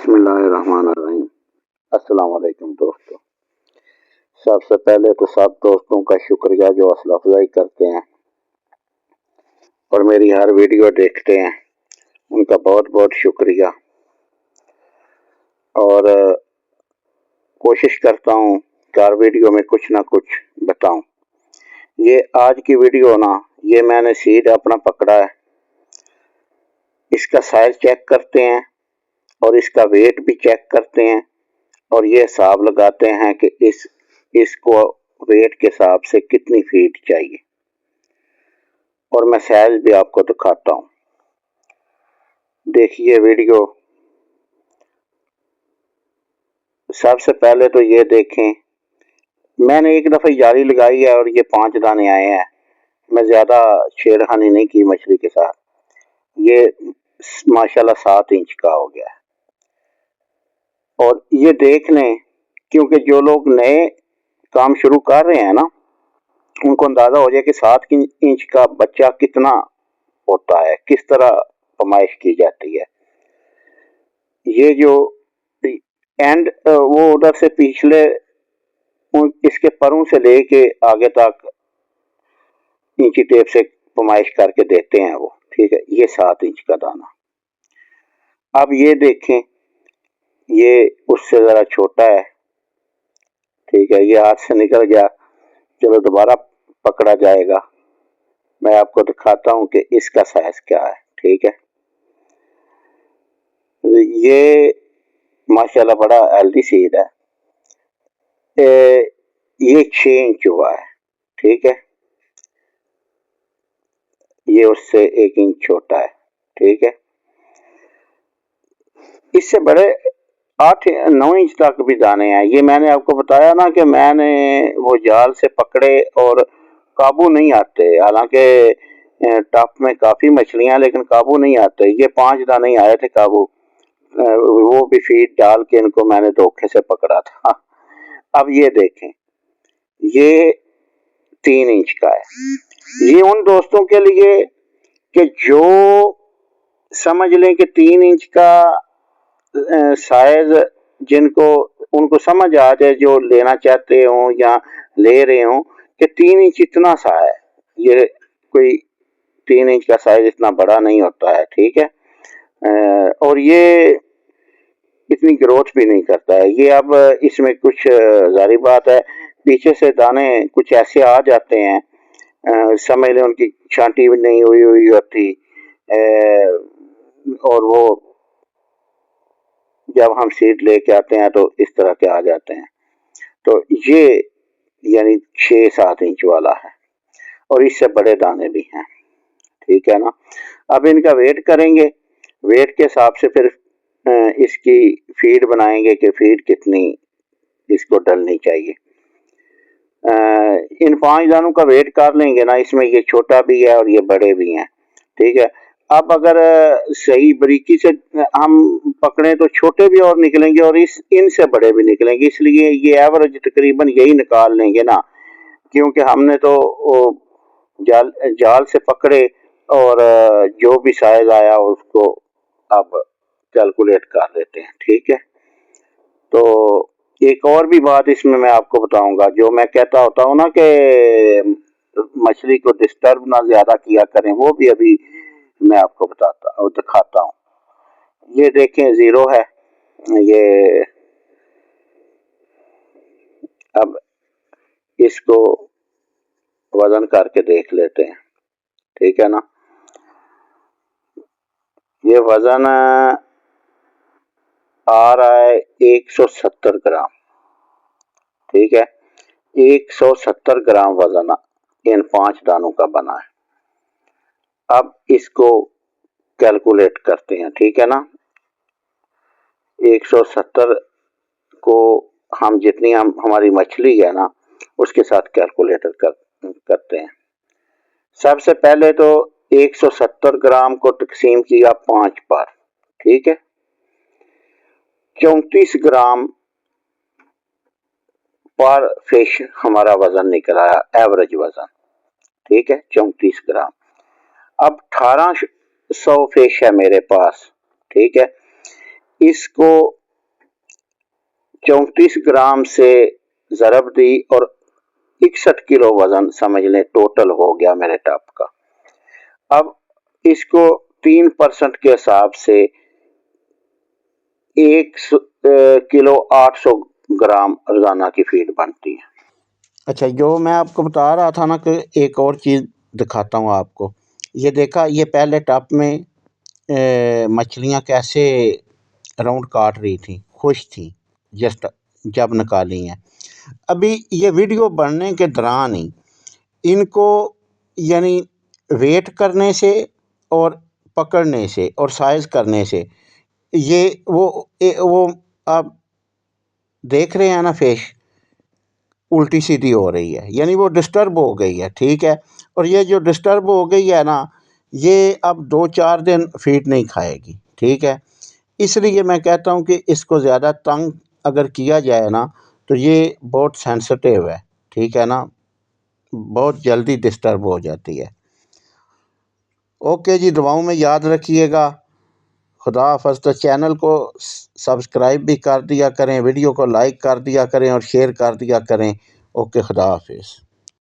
बिस्मिल्लाहिर्रहमानिर्रहीम। अस्सलाम वालेकुम दोस्तों। सबसे पहले तो सब दोस्तों का शुक्रिया जो हौसला अफजाई करते हैं और मेरी हर वीडियो देखते हैं, उनका बहुत बहुत शुक्रिया। और कोशिश करता हूँ कि हर वीडियो में कुछ ना कुछ बताऊं। ये आज की वीडियो ना, ये मैंने सीड अपना पकड़ा है, इसका साइज चेक करते हैं और इसका वेट भी चेक करते हैं और ये हिसाब लगाते हैं कि इसको वेट के हिसाब से कितनी फीड चाहिए, और मैं साइज भी आपको दिखाता हूँ। देखिए वीडियो। सबसे पहले तो ये देखें, मैंने एक दफ़ा जाली लगाई है और ये 5 दाने आए हैं। मैं ज़्यादा छेड़खानी नहीं की मछली के साथ। ये माशाल्लाह 7 इंच का हो गया है। और ये देख लें, क्योंकि जो लोग नए काम शुरू कर रहे हैं ना, उनको अंदाज़ा हो जाए कि 7 इंच का बच्चा कितना होता है, किस तरह पैमाइश की जाती है। ये जो एंड वो उधर से पिछले इसके परों से लेके आगे तक इंची टेप से पैमाइश करके देते हैं वो, ठीक है। ये 7 इंच का दाना। अब ये देखें, ये उससे ज़रा छोटा है, ठीक है। ये हाथ से निकल गया, चलो दोबारा पकड़ा जाएगा। मैं आपको दिखाता हूँ कि इसका साइज क्या है, ठीक है। ये माशाल्लाह बड़ा हेल्दी सीड है। ये 6 इंच हुआ है, ठीक है। ये उससे 1 इंच छोटा है, ठीक है। इससे बड़े 8-9 इंच तक भी दाने हैं। ये मैंने आपको बताया ना कि मैंने वो जाल से पकड़े और काबू नहीं आते। हालांकि टप में काफ़ी मछलियां, लेकिन काबू नहीं आते। ये 5 दाने ही आए थे काबू। वो भी फीड डाल के इनको मैंने धोखे से पकड़ा था। अब ये देखें, ये 3 इंच का है। ये उन दोस्तों के लिए कि जो समझ लें कि 3 इंच का साइज जिनको उनको समझ आ जाए, जो लेना चाहते हो या ले रहे हो, कि 3 इंच इतना सा है। ये कोई 3 इंच का साइज इतना बड़ा नहीं होता है, ठीक है। और ये इतनी ग्रोथ भी नहीं करता है। ये अब इसमें कुछ जारी बात है, पीछे से दाने कुछ ऐसे आ जाते हैं, समझ लें उनकी छांटी भी नहीं हुई होती, और वो जब हम सीड लेके आते हैं तो इस तरह के आ जाते हैं। तो ये यानी 6-7 इंच वाला है और इससे बड़े दाने भी हैं, ठीक है ना। अब इनका वेट करेंगे, वेट के हिसाब से फिर इसकी फीड बनाएंगे कि फीड कितनी इसको डलनी चाहिए। इन 5 दानों का वेट कर लेंगे ना, इसमें ये छोटा भी है और ये बड़े भी हैं, ठीक है। अब अगर सही बारीकी से हम पकड़े तो छोटे भी और निकलेंगे और इनसे बड़े भी निकलेंगे। इसलिए ये एवरेज तकरीबन यही निकाल लेंगे ना, क्योंकि हमने तो जाल से पकड़े और जो भी साइज आया उसको अब कैलकुलेट कर लेते हैं, ठीक है। तो एक और भी बात इसमें मैं आपको बताऊंगा, जो मैं कहता होता हूँ ना कि मछली को डिस्टर्ब ना ज्यादा किया करें, वो भी अभी मैं आपको बताता और दिखाता हूँ। ये देखें 0 है ये। अब इसको वजन करके देख लेते हैं, ठीक है ना। ये वजन आ रहा है 170 ग्राम, ठीक है। 170 ग्राम वजन इन 5 दानों का बना है। अब इसको कैलकुलेट करते हैं, ठीक है ना। 170 को हम जितनी हमारी मछली है ना, उसके साथ कैलकुलेटर करते हैं। सबसे पहले तो 170 ग्राम को तकसीम किया 5 पर, ठीक है। 34 ग्राम पर फिश हमारा वजन निकल आया, एवरेज वजन, ठीक है, 34 ग्राम। अब 1800 फिश है मेरे पास, ठीक है। اس کو 34 گرام سے ضرب دی اور 61 کلو وزن سمجھ لیں ٹوٹل ہو گیا میرے ٹاپ کا۔ اب اس کو 3% کے حساب سے 1 کلو 800 گرام روزانہ کی فیڈ بنتی ہے۔ اچھا، جو میں آپ کو بتا رہا تھا نا کہ ایک اور چیز دکھاتا ہوں آپ کو، یہ دیکھا، یہ پہلے ٹاپ میں مچھلیاں کیسے راؤنڈ کاٹ رہی تھیں، خوش تھیں جسٹ جب نکالی ہیں۔ ابھی یہ ویڈیو بننے کے دوران ہی ان کو یعنی ویٹ کرنے سے اور پکڑنے سے اور سائز کرنے سے یہ وہ آپ دیکھ رہے ہیں نا فش الٹی سیدھی ہو رہی ہے، یعنی وہ ڈسٹرب ہو گئی ہے، ٹھیک ہے۔ اور یہ جو ڈسٹرب ہو گئی ہے نا، یہ اب 2-4 دن فیڈ نہیں کھائے گی، ٹھیک ہے۔ اس لیے میں کہتا ہوں کہ اس کو زیادہ تنگ اگر کیا جائے نا تو یہ بہت سینسٹیو ہے، ٹھیک ہے نا، بہت جلدی ڈسٹرب ہو جاتی ہے۔ اوکے جی، دعاؤں میں یاد رکھیے گا۔ خدا حافظ۔ تو چینل کو سبسکرائب بھی کر دیا کریں، ویڈیو کو لائک کر دیا کریں اور شیئر کر دیا کریں۔ اوکے، خدا حافظ۔